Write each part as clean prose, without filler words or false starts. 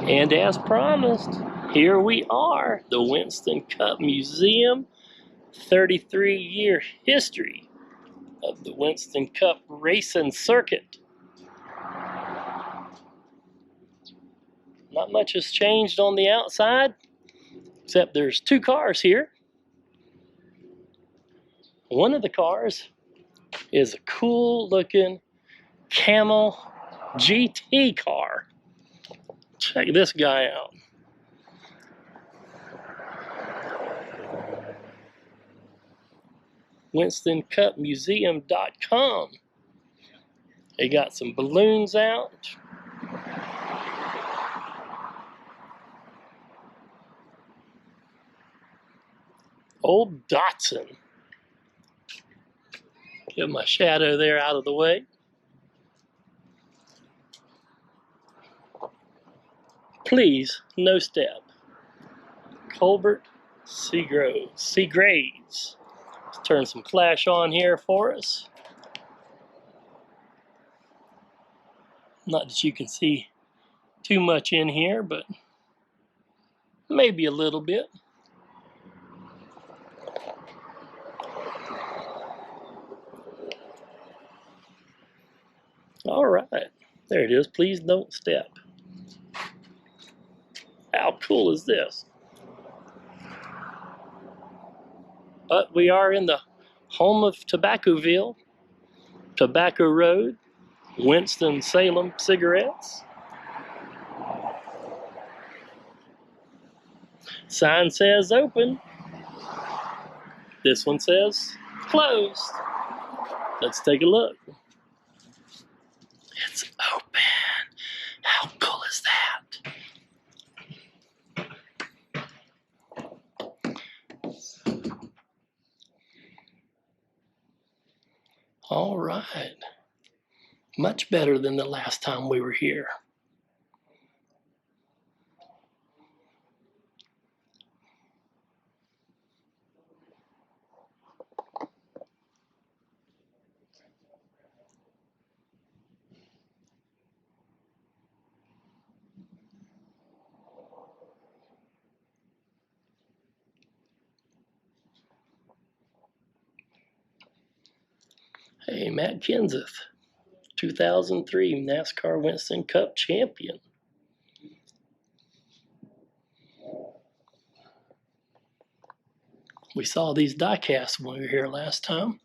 And as promised, here we are, the Winston Cup Museum, 33-year history of the Winston Cup racing circuit. Not much has changed on the outside, except there's two cars here. One of the cars is a cool looking Camel GT car. Check this guy out. WinstonCupMuseum.com. They got some balloons out. Old Datsun. Get my shadow there out of the way. Please, no step. Colbert Seagrades. Let's turn some flash on here for us. Not that you can see too much in here, but maybe a little bit. All right, there it is. Please don't step. How cool is this? But we are in the home of Tobaccoville, Tobacco Road, Winston Salem cigarettes. Sign says open. This one says closed. Let's take a look. It's open. How cool is that? All right. Much better than the last time we were here. Hey, Matt Kenseth, 2003 NASCAR Winston Cup champion. We saw these die casts when we were here last time.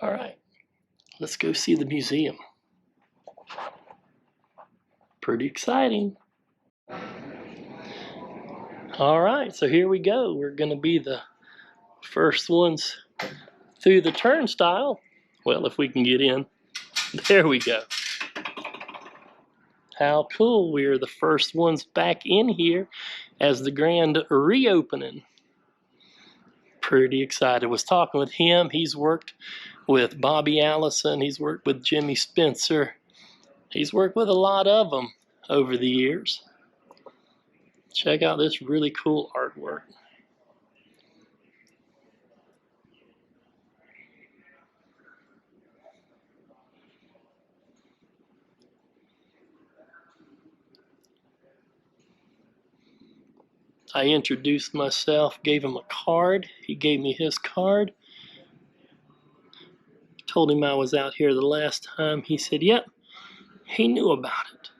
All right, let's go see the museum. Pretty exciting. All right, so here we go. We're going to be the first ones through the turnstile. Well, if we can get in. There we go. How cool. We are the first ones back in here as the grand reopening. Pretty excited. Was talking with him. He's worked with Bobby Allison. He's worked with Jimmy Spencer. He's worked with a lot of them over the years. Check out this really cool artwork. I introduced myself, gave him a card. He gave me his card. Told him I was out here the last time. He said, yep, he knew about it.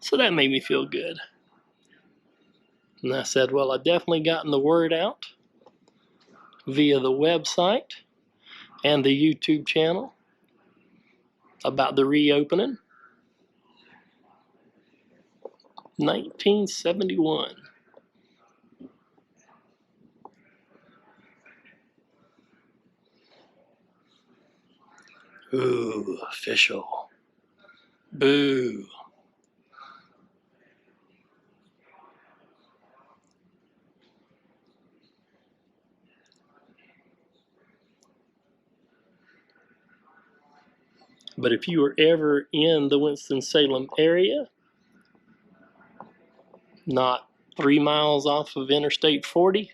So that made me feel good. And I said, well, I've definitely gotten the word out via the website and the YouTube channel about the reopening. 1971. Ooh, official. Boo. But if you were ever in the Winston-Salem area, not 3 miles off of Interstate 40.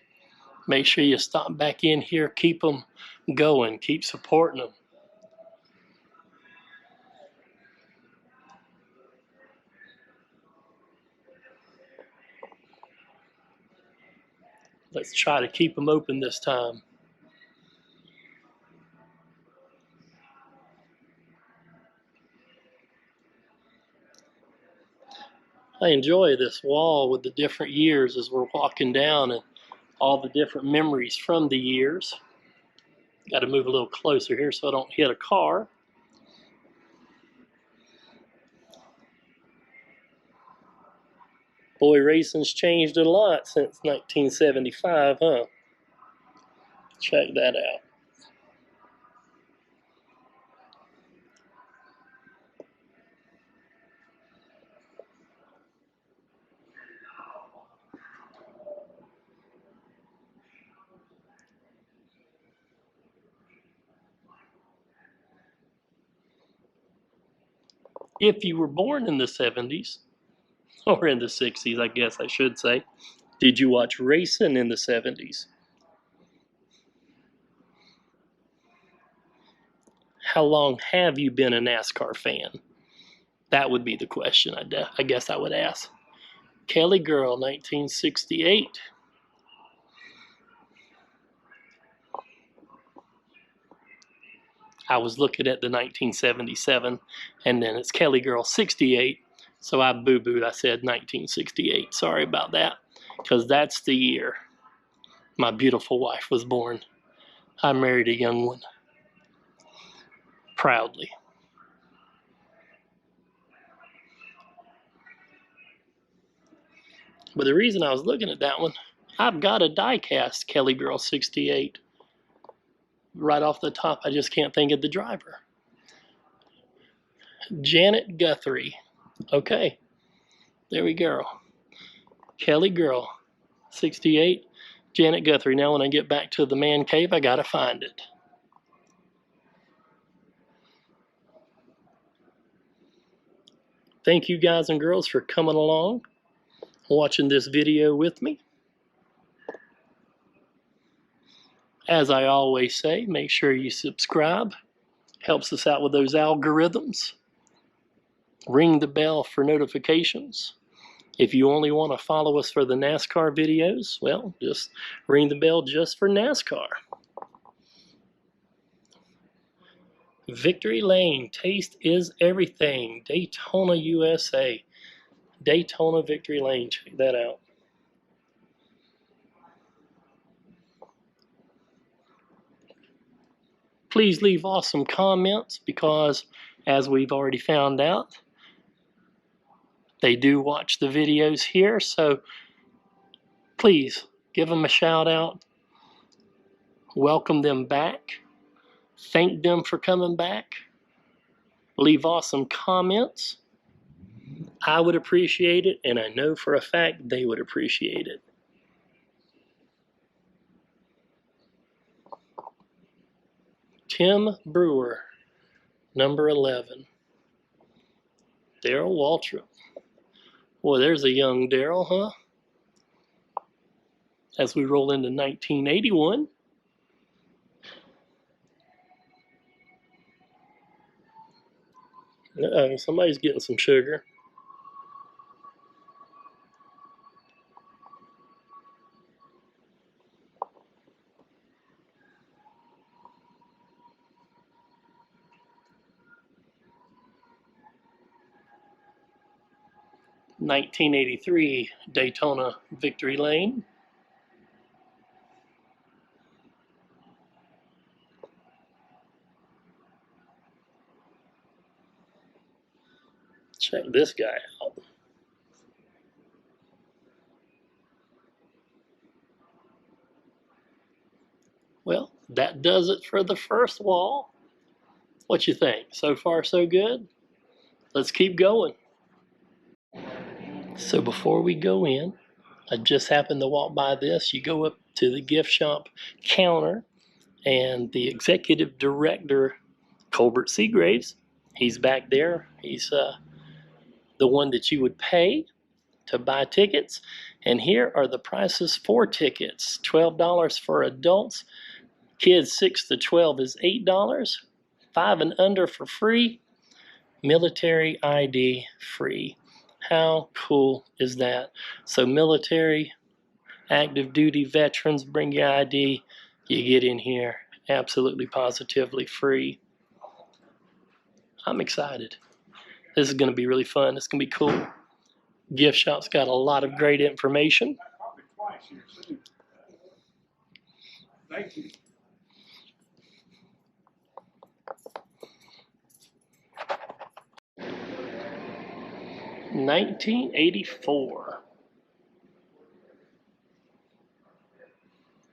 Make sure you stop back in here, keep them going, keep supporting them. Let's try to keep them open this time. I enjoy this wall with the different years as we're walking down and all the different memories from the years. Got to move a little closer here so I don't hit a car. Boy, racing's changed a lot since 1975, huh? Check that out. If you were born in the 70s, or in the 60s, I guess I should say, did you watch racing in the 70s? How long have you been a NASCAR fan? That would be the question I guess I would ask. Kelly Girl, 1968. I was looking at the 1977, and then it's Kelly Girl 68, so I boo-booed. I said 1968. Sorry about that, because that's the year my beautiful wife was born. I married a young one. Proudly. But the reason I was looking at that one, I've got a die-cast Kelly Girl 68. Right off the top, I just can't think of the driver. Janet Guthrie. Okay, there we go. Kelly Girl 68, Janet Guthrie. Now when I get back to the man cave, I gotta find it. Thank you guys and girls for coming along, watching this video with me. As I always say, make sure you subscribe. Helps us out with those algorithms. Ring the bell for notifications. If you only want to follow us for the NASCAR videos, well, just ring the bell just for NASCAR. Victory Lane, taste is everything. Daytona, USA. Daytona Victory Lane, check that out. Please leave awesome comments because, as we've already found out, they do watch the videos here, so please give them a shout out. Welcome them back. Thank them for coming back. Leave awesome comments. I would appreciate it, and I know for a fact they would appreciate it. Tim Brewer, number 11. Darrell Waltrip. Boy, there's a young Darrell, huh? As we roll into 1981. Uh-oh, somebody's getting some sugar. (1983) Daytona Victory Lane. Check this guy out. Well, that does it for the first wall. What you think? So far, so good? Let's keep going. So before we go in, I just happened to walk by this. You go up to the gift shop counter, and the executive director, Colbert Seagraves, he's back there. He's the one that you would pay. to buy tickets. And here are the prices for tickets. $12 for adults. Kids 6 to 12 is $8. 5 and under for free. Military ID free. How cool is that? So military, active duty veterans, bring your ID. You get in here absolutely positively free. I'm excited. This is going to be really fun. It's going to be cool. Gift shop's got a lot of great information. Thank you. $1984.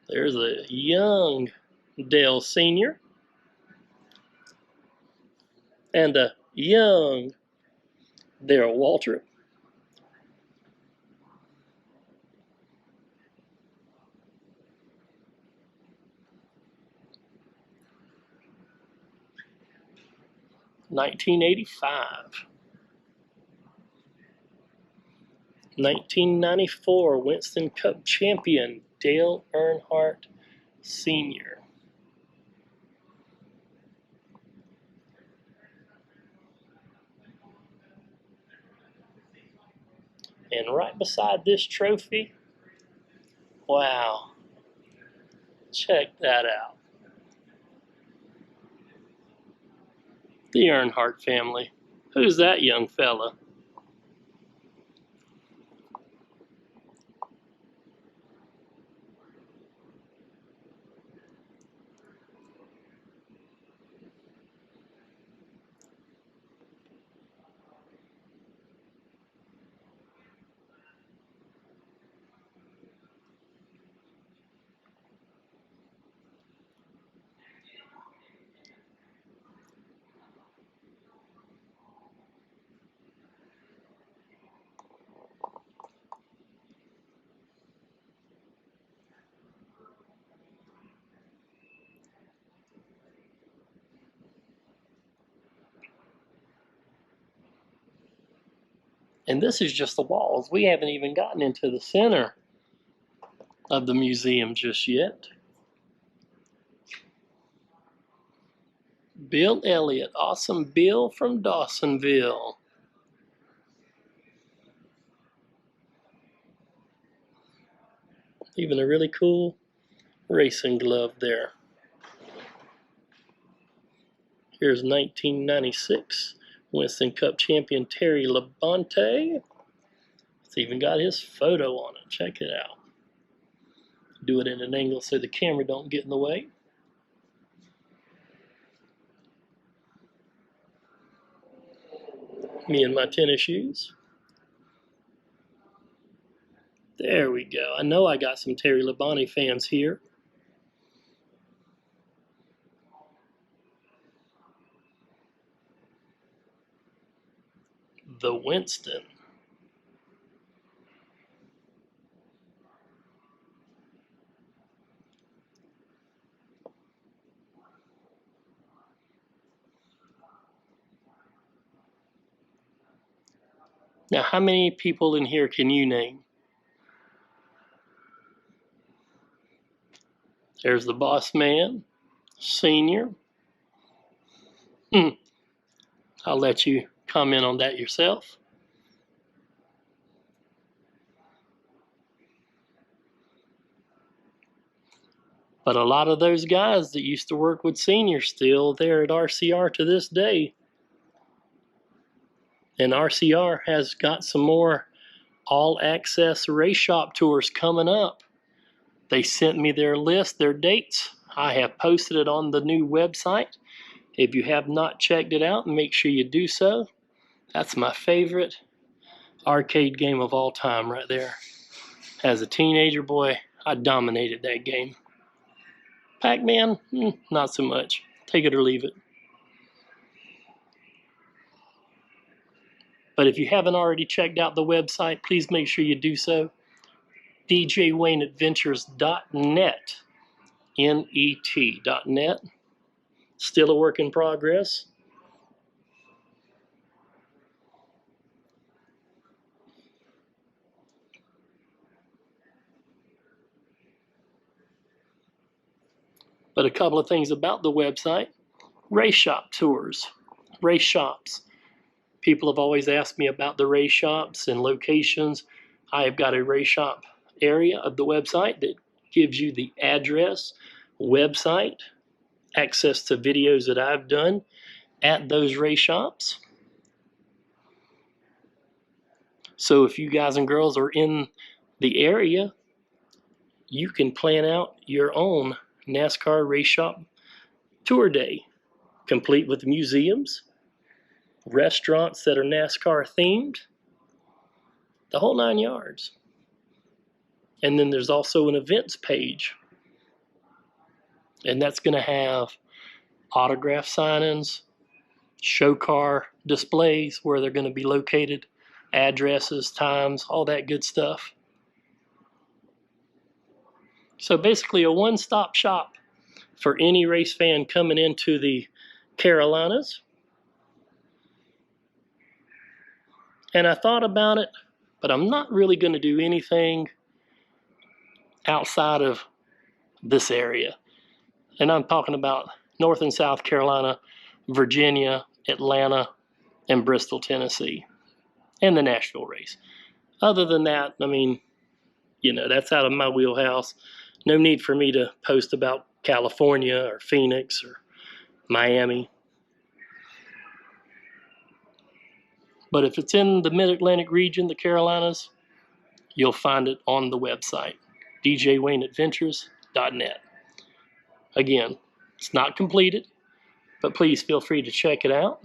There's a young Dale Sr. and a young Darrell Waltrip. $1985. 1994 Winston Cup champion Dale Earnhardt Sr. And right beside this trophy, wow, check that out. The Earnhardt family. Who's that young fella? And this is just the walls. We haven't even gotten into the center of the museum just yet. Bill Elliott, awesome Bill from Dawsonville. Even a really cool racing glove there. Here's 1996 Winston Cup champion Terry Labonte. It's even got his photo on it. Check it out. Do it in an angle so the camera don't get in the way. Me and my tennis shoes. There we go. I know I got some Terry Labonte fans here. The Winston. Now, how many people in here can you name? There's the Boss Man, Senior. I'll let you comment on that yourself. But a lot of those guys that used to work with Senior still there at RCR to this day. And RCR has got some more all-access race shop tours coming up. They sent me their list, their dates. I have posted it on the new website. If you have not checked it out, make sure you do so. That's my favorite arcade game of all time right there. As a teenager, boy, I dominated that game. Pac-Man, not so much. Take it or leave it. But if you haven't already checked out the website, please make sure you do so. djwayneadventures.net. net. Still a work in progress. But a couple of things about the website: race shop tours, race shops. People have always asked me about the race shops and locations. I have got a race shop area of the website that gives you the address, website, access to videos that I've done at those race shops. So if you guys and girls are in the area, you can plan out your own NASCAR race shop tour day, complete with museums, restaurants that are NASCAR themed, the whole 9 yards. And then there's also an events page, and that's going to have autograph signings, show car displays where they're going to be located, addresses, times, all that good stuff. So basically a one-stop shop for any race fan coming into the Carolinas. And I thought about it, but I'm not really going to do anything outside of this area. And I'm talking about North and South Carolina, Virginia, Atlanta, and Bristol, Tennessee, and the Nashville race. Other than that, I mean, you know, that's out of my wheelhouse. No need for me to post about California or Phoenix or Miami. But if it's in the Mid-Atlantic region, the Carolinas, you'll find it on the website, djwayneadventures.net. Again, it's not completed, but please feel free to check it out.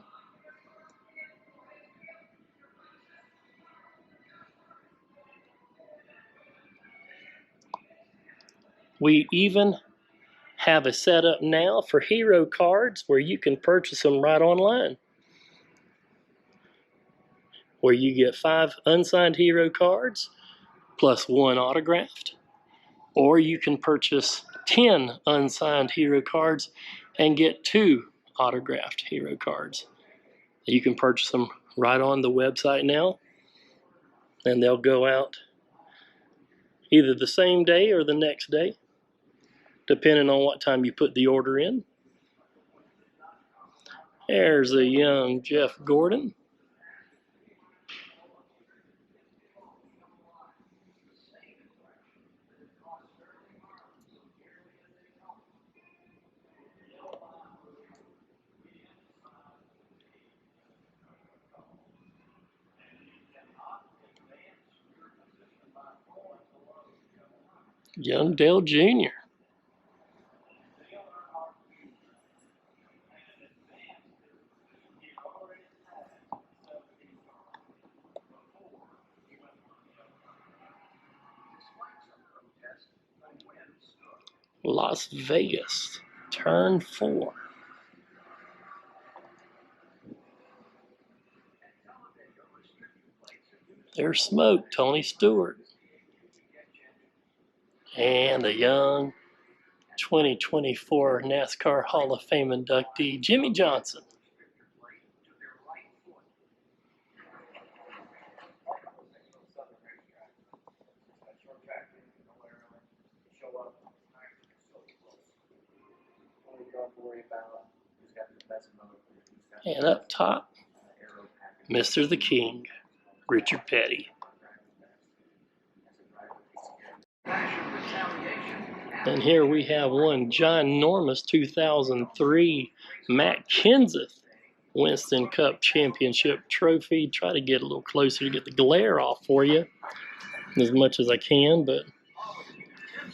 We even have a setup now for hero cards where you can purchase them right online, where you get 5 unsigned hero cards plus 1 autographed, or you can purchase 10 unsigned hero cards and get 2 autographed hero cards. You can purchase them right on the website now, and they'll go out either the same day or the next day, depending on what time you put the order in. There's a young Jeff Gordon. Young Dale Jr. Las Vegas, turn 4. There's smoke, Tony Stewart. And a young 2024 NASCAR Hall of Fame inductee, Jimmy Johnson. And up top, Mr. the King, Richard Petty. And here we have one ginormous 2003 Matt Kenseth Winston Cup Championship trophy. Try to get a little closer to get the glare off for you as much as I can, but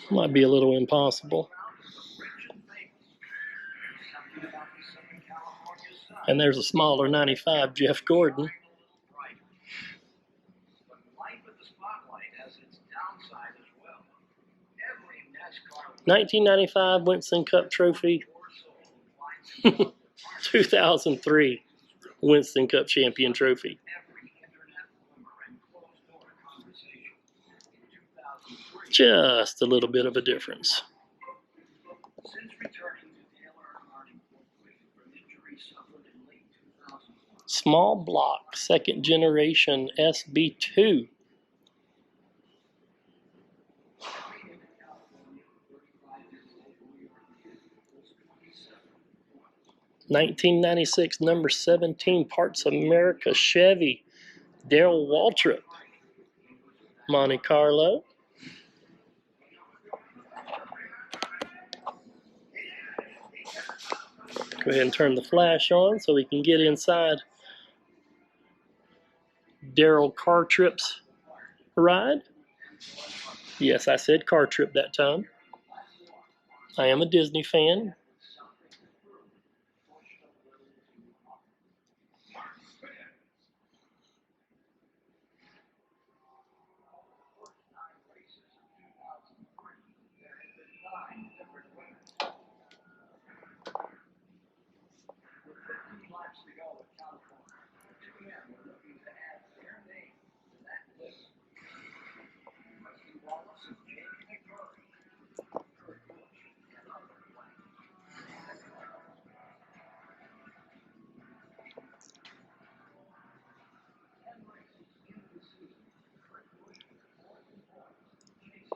might be a little impossible. And there's a smaller 95 Jeff Gordon. 1995 Winston Cup trophy. 2003 Winston Cup champion trophy. Just a little bit of a difference. Small block, second generation SB2. 1996, number 17, Parts America Chevy, Darrell Waltrip, Monte Carlo. Go ahead and turn the flash on so we can get inside Darrell Car Trip's ride. Yes, I said car trip that time. I am a Disney fan.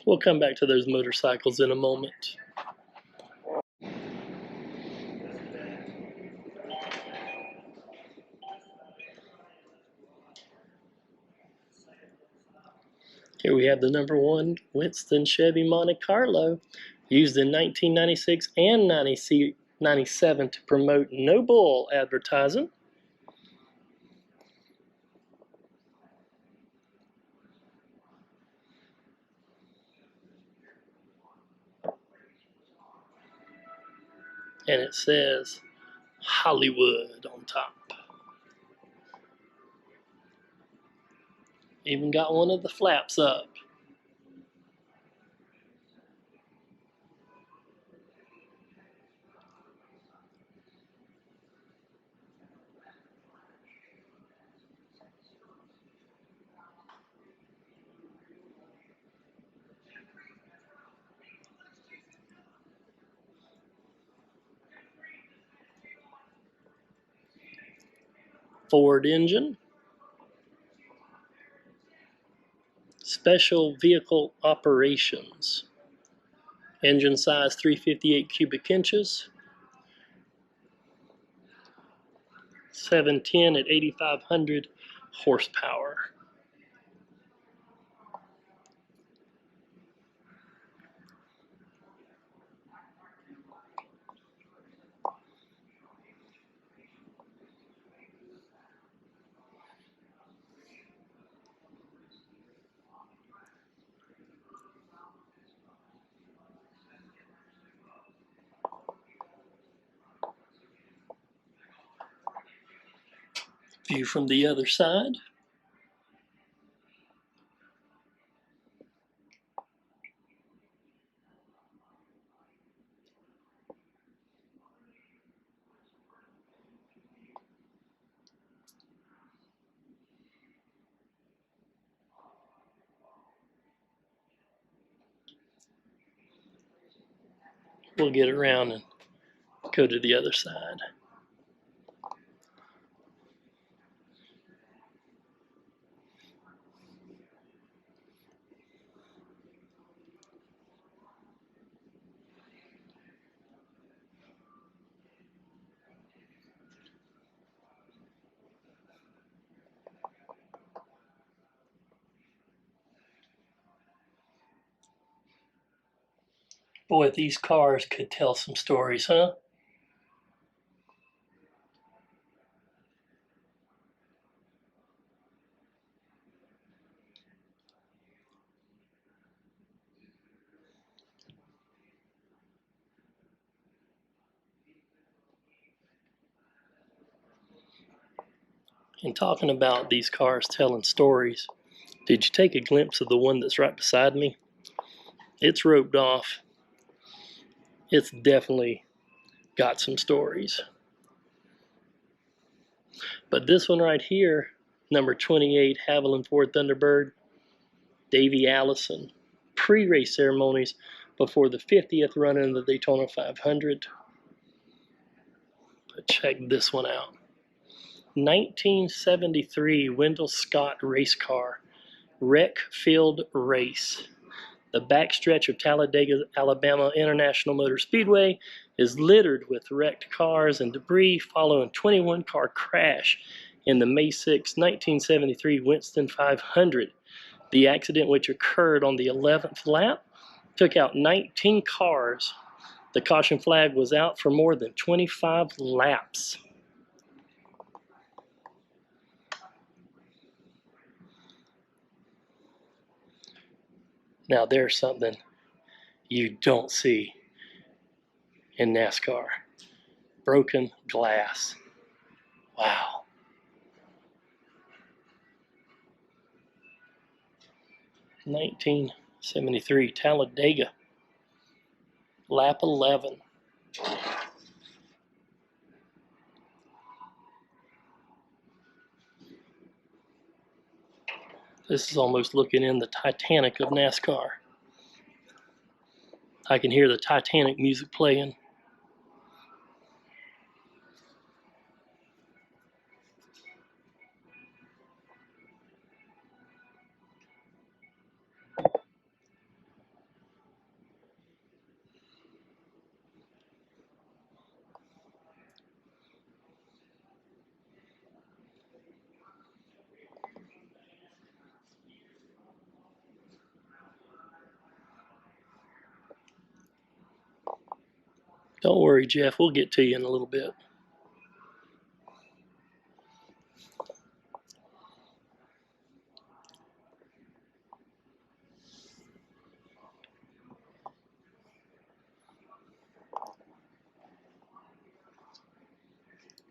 We'll come back to those motorcycles in a moment. Here we have the number 1 Winston Chevy Monte Carlo, used in 1996 and 97 to promote No Bull advertising. And it says Hollywood on top. Even got one of the flaps up. Ford engine. Special vehicle operations. Engine size 358 cubic inches. 710 at 8,500 horsepower. View from the other side. We'll get around and go to the other side. Boy, these cars could tell some stories, huh? And talking about these cars telling stories, did you take a glimpse of the one that's right beside me? It's roped off. It's definitely got some stories. But this one right here, number 28, Haviland Ford Thunderbird, Davey Allison, pre-race ceremonies before the 50th run in the Daytona 500. But check this one out. 1973 Wendell Scott race car, Wreck Field Race. The backstretch of Talladega, Alabama International Motor Speedway is littered with wrecked cars and debris following a 21-car crash in the May 6, 1973 Winston 500. The accident, which occurred on the 11th lap, took out 19 cars. The caution flag was out for more than 25 laps. Now there's something you don't see in NASCAR. Broken glass. Wow. (1973) Talladega, lap 11. This is almost looking in the Titanic of NASCAR. I can hear the Titanic music playing. Don't worry, Jeff, we'll get to you in a little bit.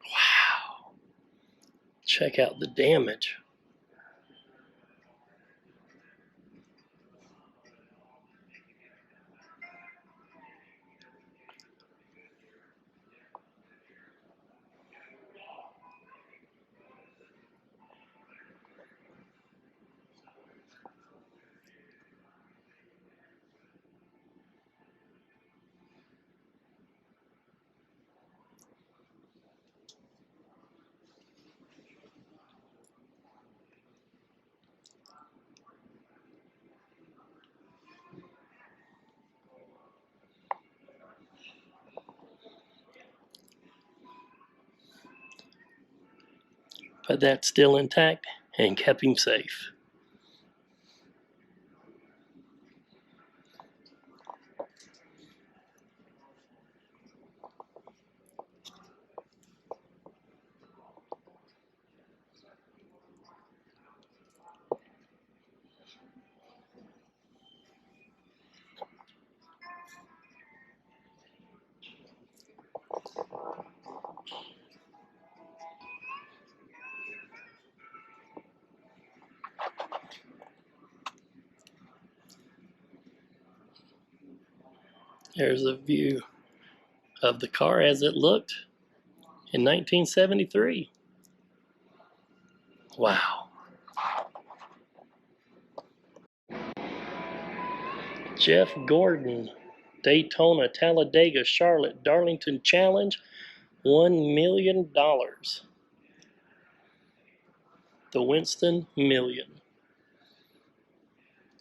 Wow. Check out the damage. But that's still intact and kept him safe. There's a view of the car as it looked in 1973. Wow. Jeff Gordon, Daytona, Talladega, Charlotte, Darlington Challenge, $1 million. The Winston Million.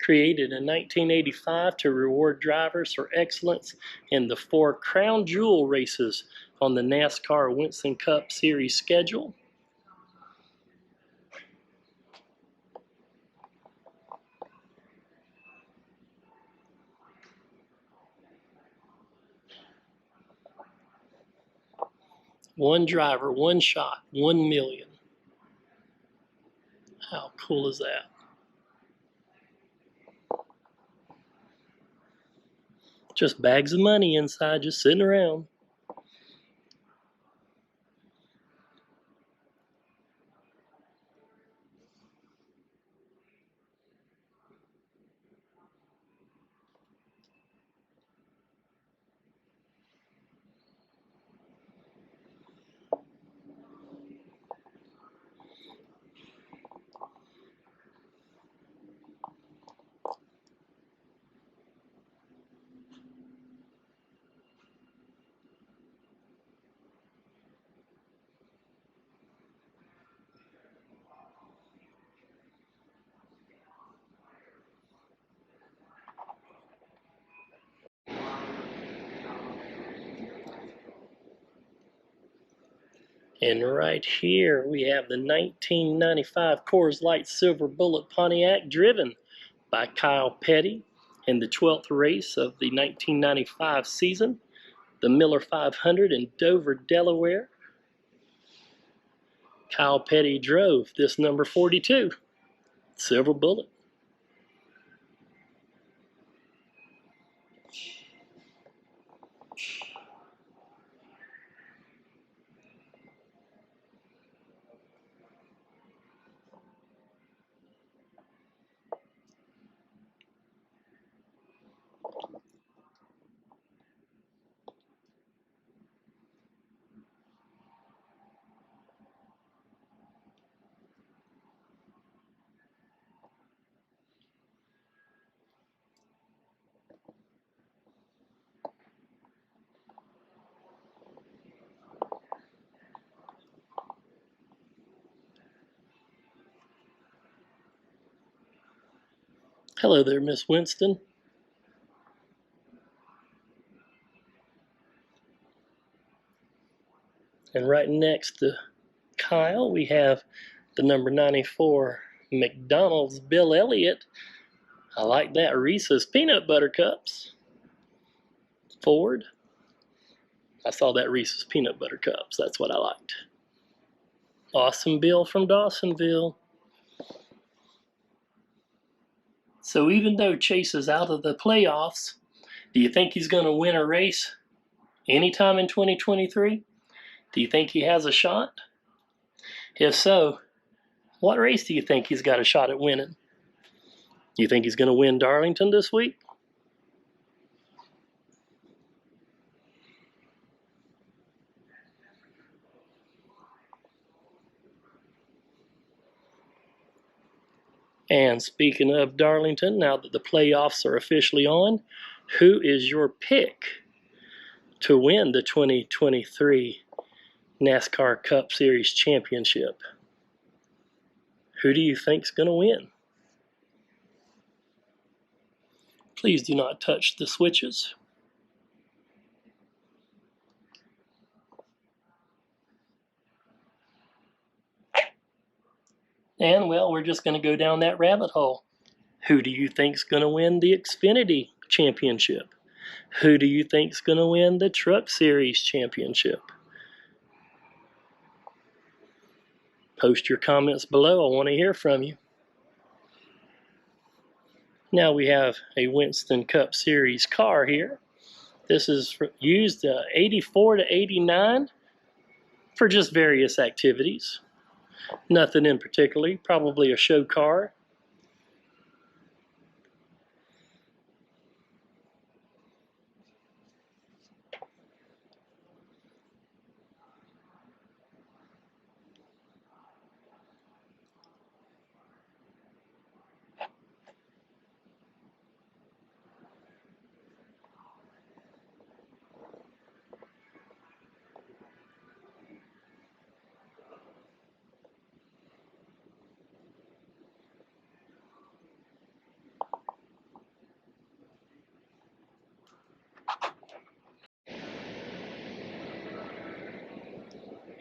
Created in 1985 to reward drivers for excellence in the 4 crown jewel races on the NASCAR Winston Cup Series schedule. One driver, one shot, 1 million. How cool is that? Just bags of money inside, just sitting around. And right here we have the 1995 Coors Light Silver Bullet Pontiac, driven by Kyle Petty in the 12th race of the 1995 season, the Miller 500 in Dover, Delaware. Kyle Petty drove this number 42, Silver Bullet. Hello there, Miss Winston. And right next to Kyle, we have the number 94 McDonald's Bill Elliott. I like that. Reese's Peanut Butter Cups. Ford. I saw that Reese's Peanut Butter Cups. That's what I liked. Awesome Bill from Dawsonville. So even though Chase is out of the playoffs, do you think he's going to win a race anytime in 2023? Do you think he has a shot? If so, what race do you think he's got a shot at winning? Do you think he's going to win Darlington this week? And speaking of Darlington, now that the playoffs are officially on, who is your pick to win the 2023 NASCAR Cup Series Championship? Who do you think's going to win? Please do not touch the switches. And, well, we're just going to go down that rabbit hole. Who do you think's going to win the Xfinity Championship? Who do you think's going to win the Truck Series Championship? Post your comments below. I want to hear from you. Now we have a Winston Cup Series car here. This is used 84 to 89 for just various activities. Nothing in particular, probably a show car.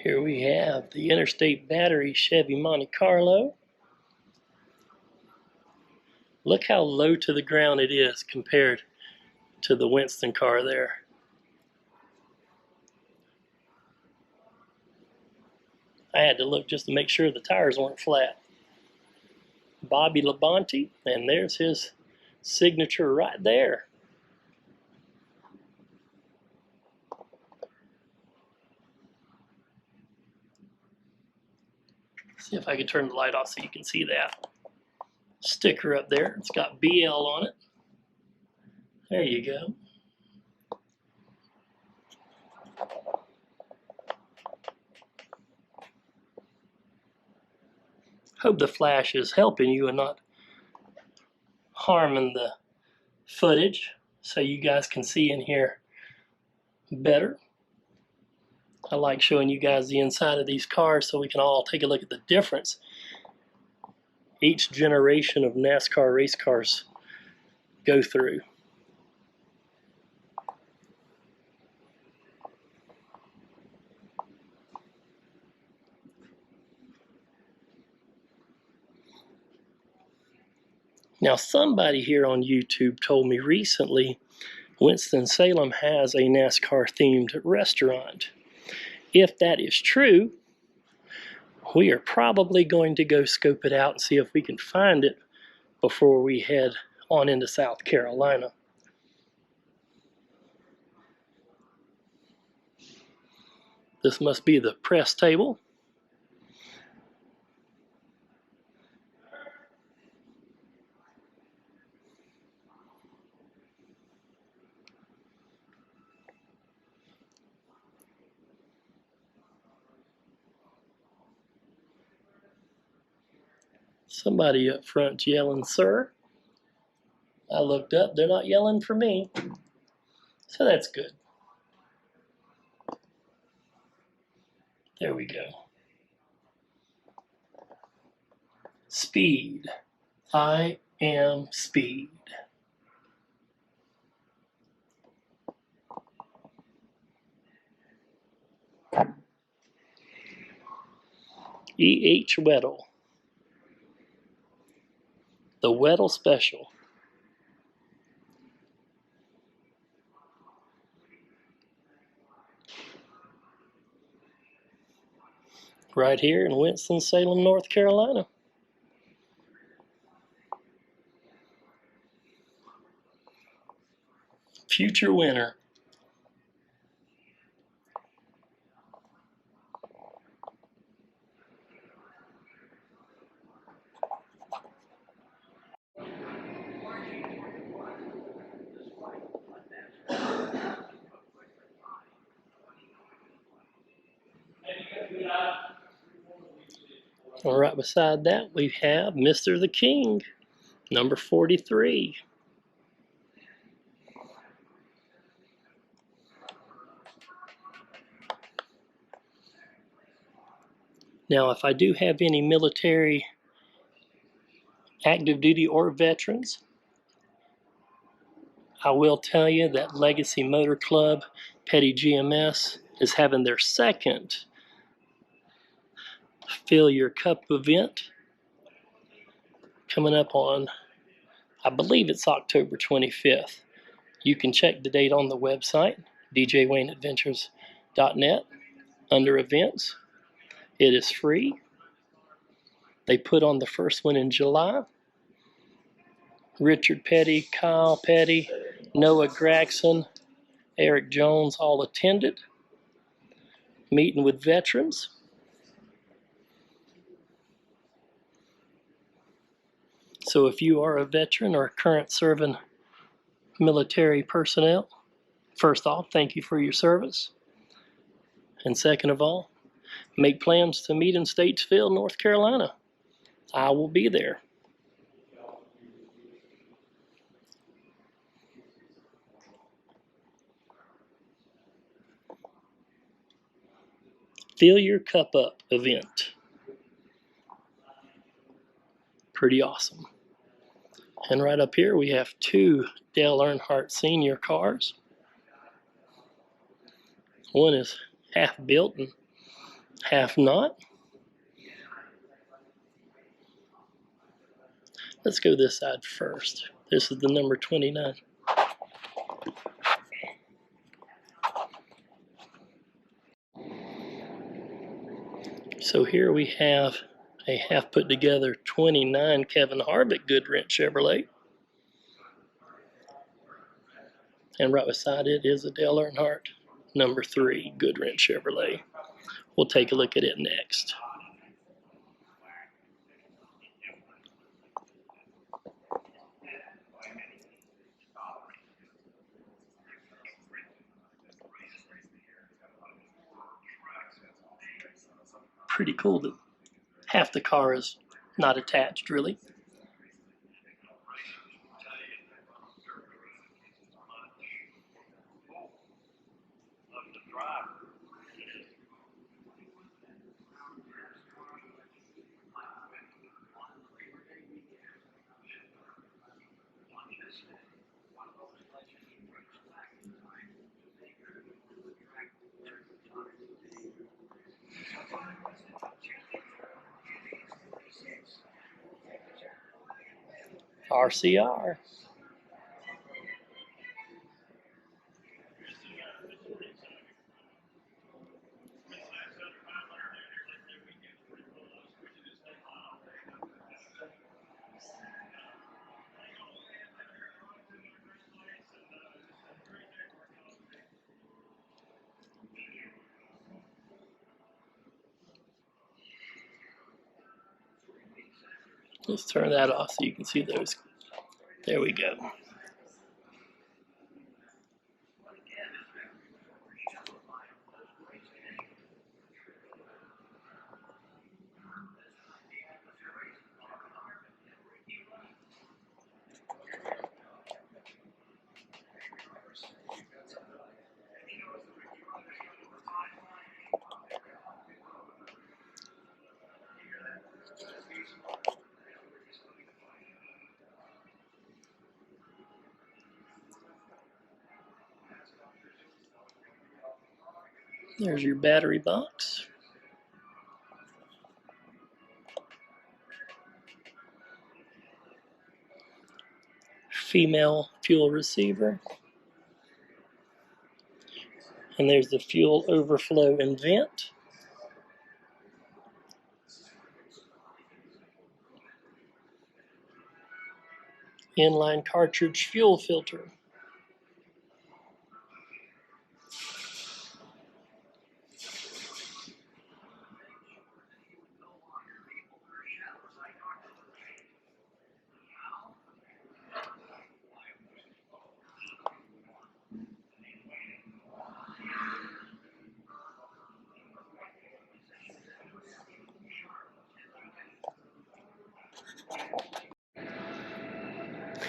Here we have the Interstate Battery Chevy Monte Carlo. Look how low to the ground it is compared to the Winston car there. I had to look just to make sure the tires weren't flat. Bobby Labonte, and there's his signature right there. See if I can turn the light off so you can see that sticker up there. It's got BL on it. There you go. Hope the flash is helping you and not harming the footage so you guys can see and hear better. I like showing you guys the inside of these cars so we can all take a look at the difference each generation of NASCAR race cars go through. Now, somebody here on YouTube told me recently Winston Salem has a NASCAR themed restaurant. If that is true, we are probably going to go scope it out and see if we can find it before we head on into South Carolina. This must be the press table. Somebody up front yelling, "Sir." I looked up, they're not yelling for me. So that's good. There we go. Speed. I am speed. E.H. Weddle. The Weddle Special. Right here in Winston-Salem, North Carolina. Future winner. And right beside that, we have Mr. the King, number 43. Now, if I do have any military, active duty, or veterans, I will tell you that Legacy Motor Club, Petty GMS, is having their second Fill Your Cup event coming up on, I believe it's October 25th. You can check the date on the website, djwayneadventures.net, under events. It is free. They put on the first one in July. Richard Petty, Kyle Petty, Noah Gregson, Eric Jones all attended, meeting with veterans. So if you are a veteran or current serving military personnel, first off, thank you for your service. And second of all, make plans to meet in Statesville, North Carolina. I will be there. Fill Your Cup Up event. Pretty awesome. And right up here we have two Dale Earnhardt Sr. cars. One is half built and half not. Let's go this side first. This is the number 29. So here we have a half put together 29 Kevin Harvick Goodwrench Chevrolet. And right beside it is a Dale Earnhardt number 3 Goodwrench Chevrolet. We'll take a look at it next. Pretty cool that half the car is not attached, really. RCR. Let's turn that off so you can see those. There we go. There's your battery box. Female fuel receiver. And there's the fuel overflow and vent. Inline cartridge fuel filter.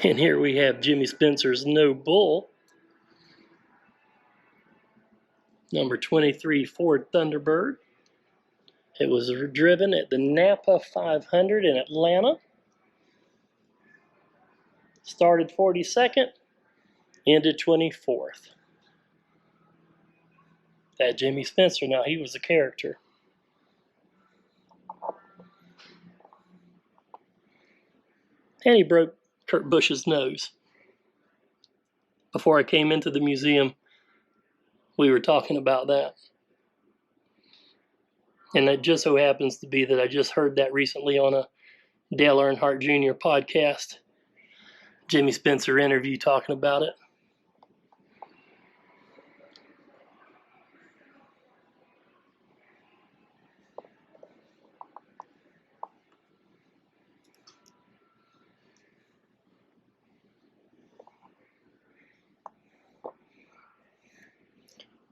And here we have Jimmy Spencer's No Bull. Number 23 Ford Thunderbird. It was driven at the Napa 500 in Atlanta. Started 42nd, ended 24th. That Jimmy Spencer, now he was a character. And he broke Kurt Busch's nose. Before I came into the museum, we were talking about that. And it just so happens to be that I just heard that recently on a Dale Earnhardt Jr. podcast. Jimmy Spencer interview talking about it.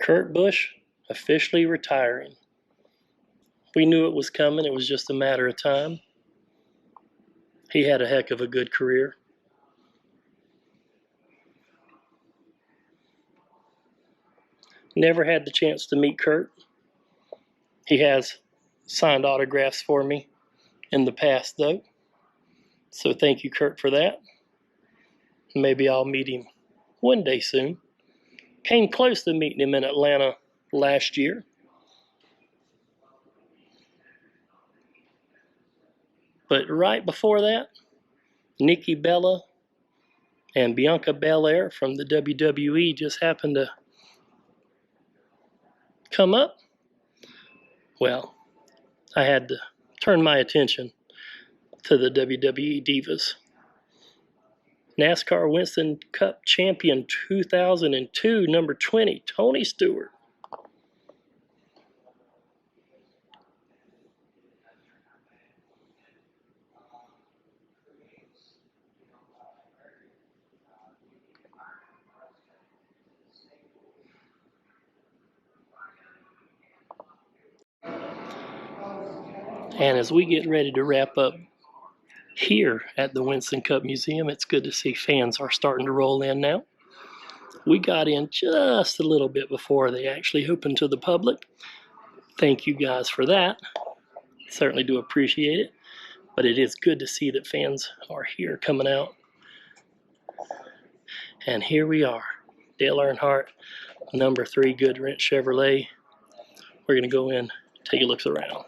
Kurt Busch officially retiring. We knew it was coming. It was just a matter of time. He had a heck of a good career. Never had the chance to meet Kurt. He has signed autographs for me in the past, though. So thank you, Kurt, for that. Maybe I'll meet him one day soon. Came close to meeting him in Atlanta last year. But right before that, Nikki Bella and Bianca Belair from the WWE just happened to come up. Well, I had to turn my attention to the WWE Divas. NASCAR Winston Cup Champion 2002, number 20, Tony Stewart. And as we get ready to wrap up here at the Winston Cup Museum, it's good to see fans are starting to roll in now. We got in just a little bit before they actually opened to the public. Thank you guys for that. Certainly do appreciate it. But it is good to see that fans are here coming out. And here we are, Dale Earnhardt, number 3 Goodwrench Chevrolet. We're going to go in, take a look around.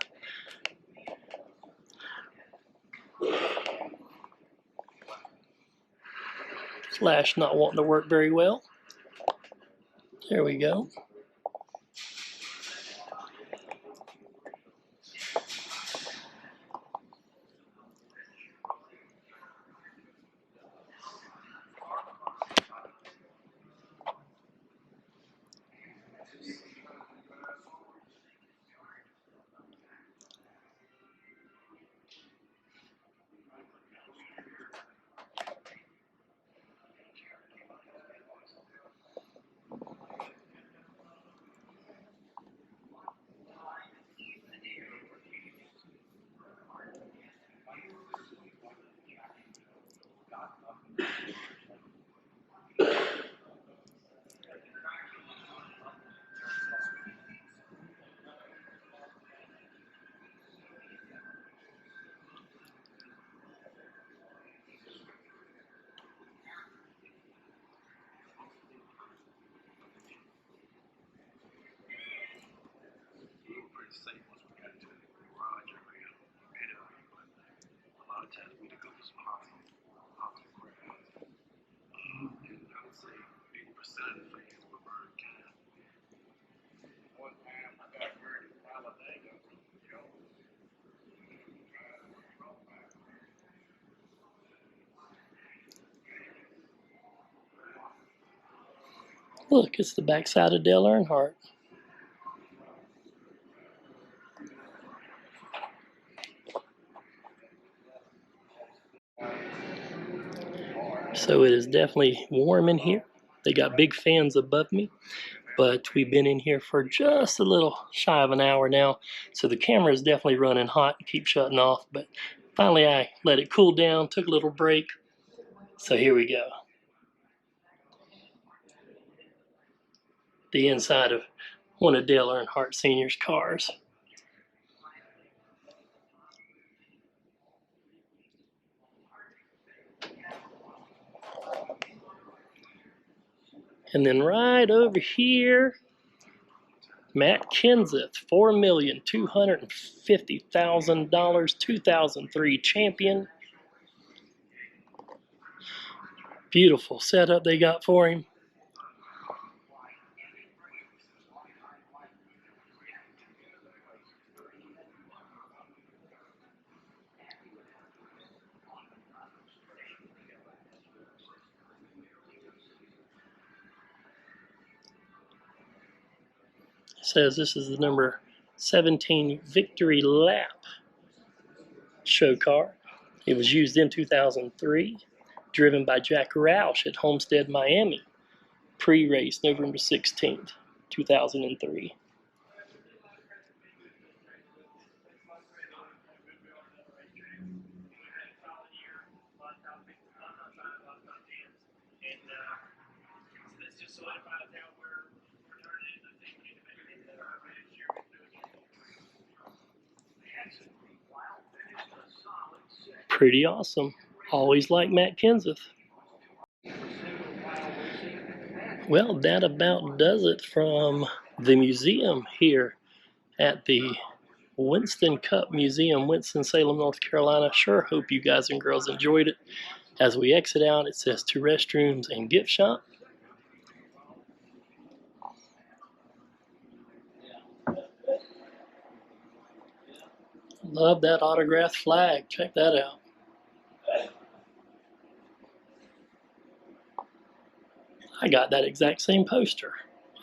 Flash not wanting to work very well. There we go. Look, it's the backside of Dale Earnhardt. So it is definitely warm in here. They got big fans above me, but we've been in here for just a little shy of an hour now. So the camera is definitely running hot and keep shutting off, but finally I let it cool down, took a little break. So here we go. The inside of one of Dale Earnhardt Sr.'s cars. And then right over here, Matt Kenseth, $4,250,000, 2003 champion. Beautiful setup they got for him. Says this is the number 17 Victory Lap show car. It was used in 2003, driven by Jack Roush at Homestead, Miami. Pre-race November 16th, 2003. Pretty awesome. Always like Matt Kenseth. Well, that about does it from the museum here at the Winston Cup Museum, Winston Salem, North Carolina. Sure hope you guys and girls enjoyed it. As we exit out, it says 2 restrooms and gift shop. Love that autographed flag. Check that out. I got that exact same poster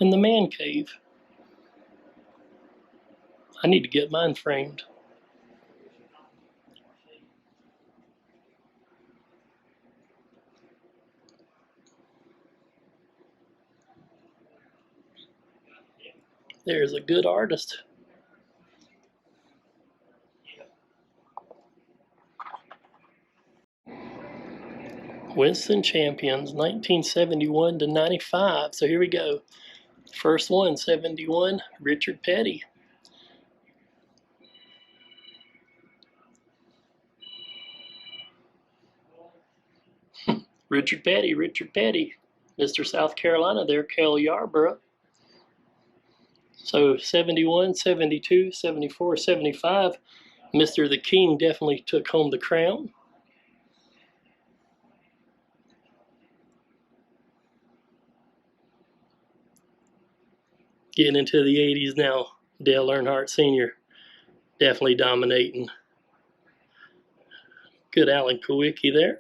in the man cave. I need to get mine framed. There's a good artist. Winston Champions, 1971 to 95. So here we go. First one, 71, Richard Petty. Richard Petty. Mr. South Carolina there, Cale Yarborough. So 71, 72, 74, 75. Mr. the King definitely took home the crown. Getting into the 80s now. Dale Earnhardt Sr. definitely dominating. Good Alan Kulwicki there.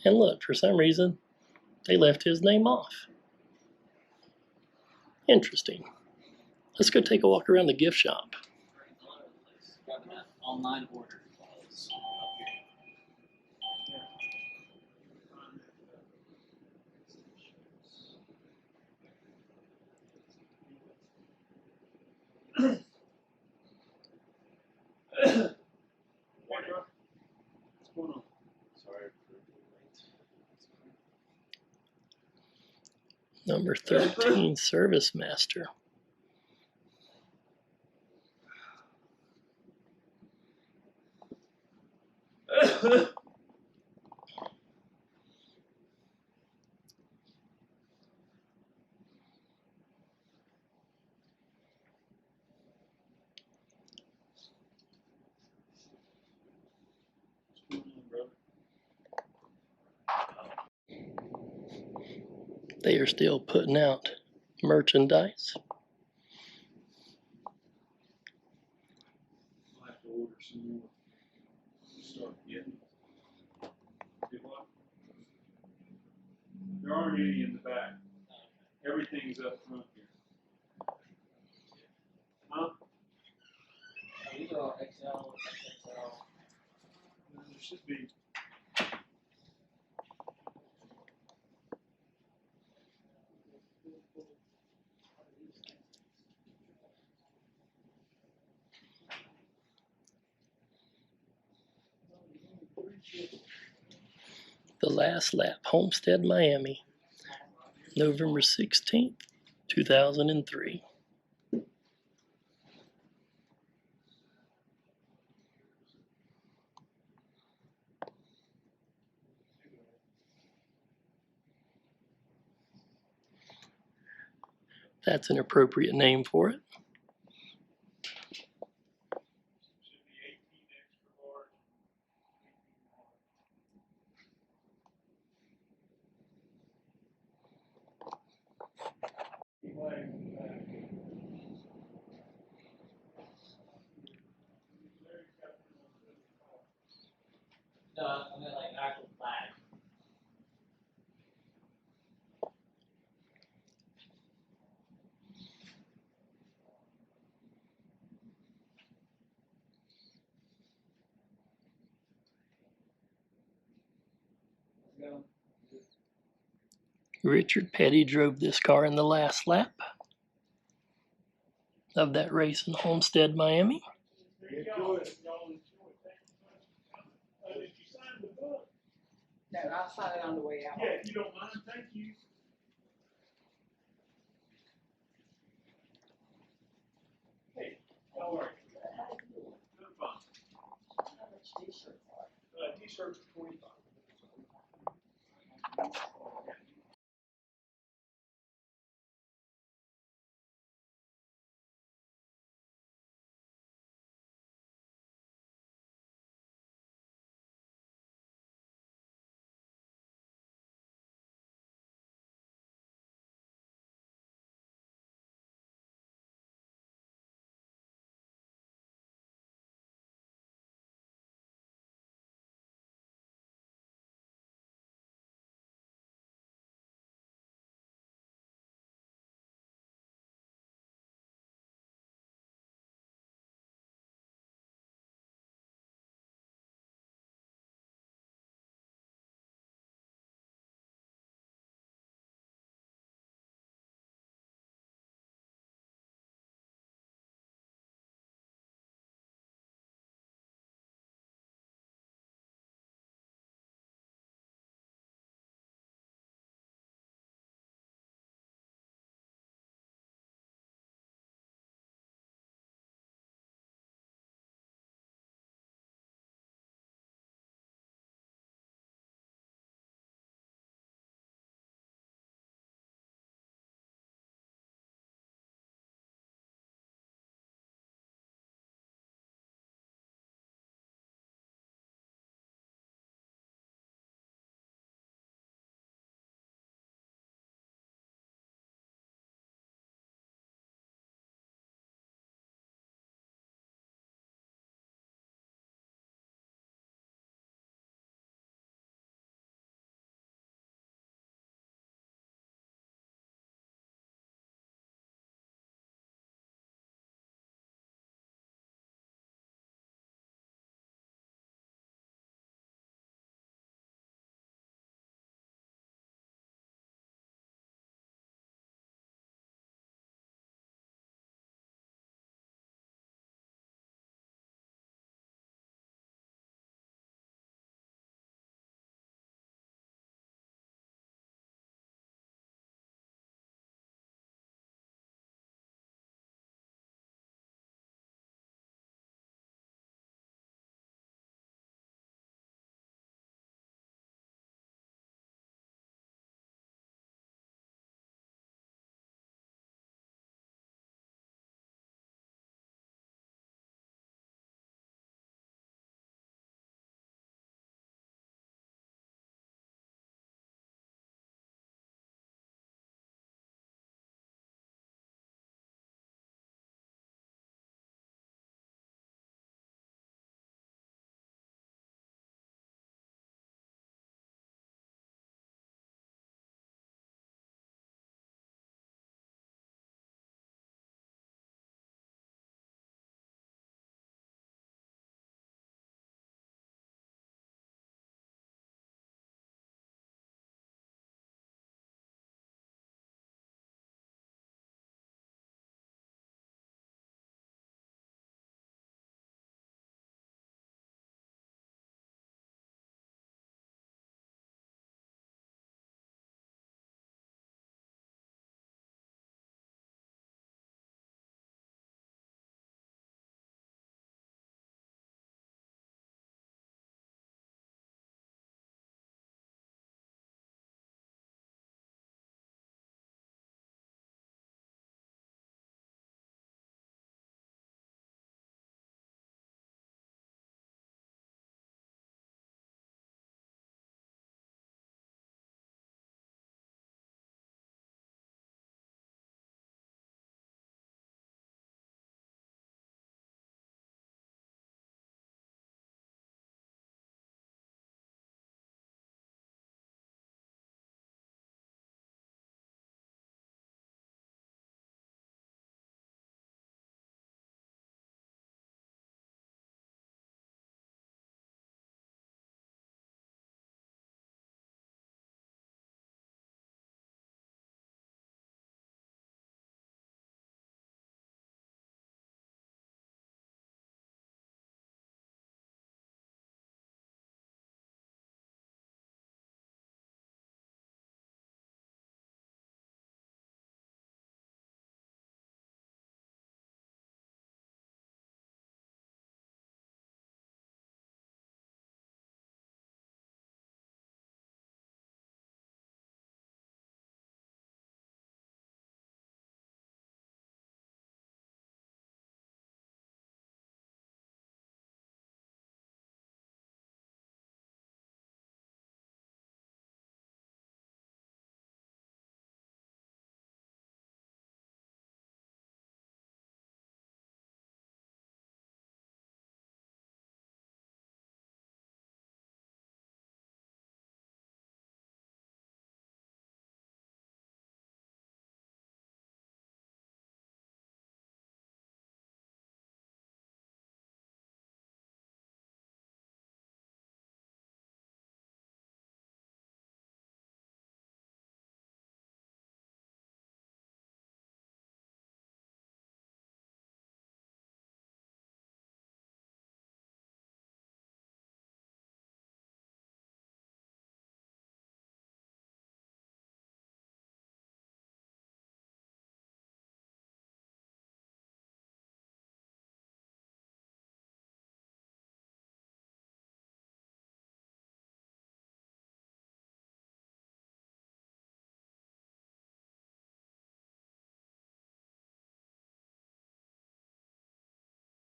And look, for some reason, they left his name off. Interesting. Let's go take a walk around the gift shop. Online order. What's going on? Sorry. Number 13, Service Master. They are still putting out merchandise. I'll have to order some more. Start getting. Do what? There aren't any in the back. Everything's up front here. Huh? These are all XL, XXL. There should be. The Last Lap, Homestead, Miami, November 16th, 2003. That's an appropriate name for it. Should be 18 extra large. No, I mean like actual flag. Richard Petty drove this car in the last lap of that race in Homestead, Miami. There you go. Y'all enjoy. Thank you much. Did you sign the book? No, I'll sign it on the way out. Yeah, if you don't mind, thank you. Hey, how are you? Good, fine. How much t-shirts are? T-shirts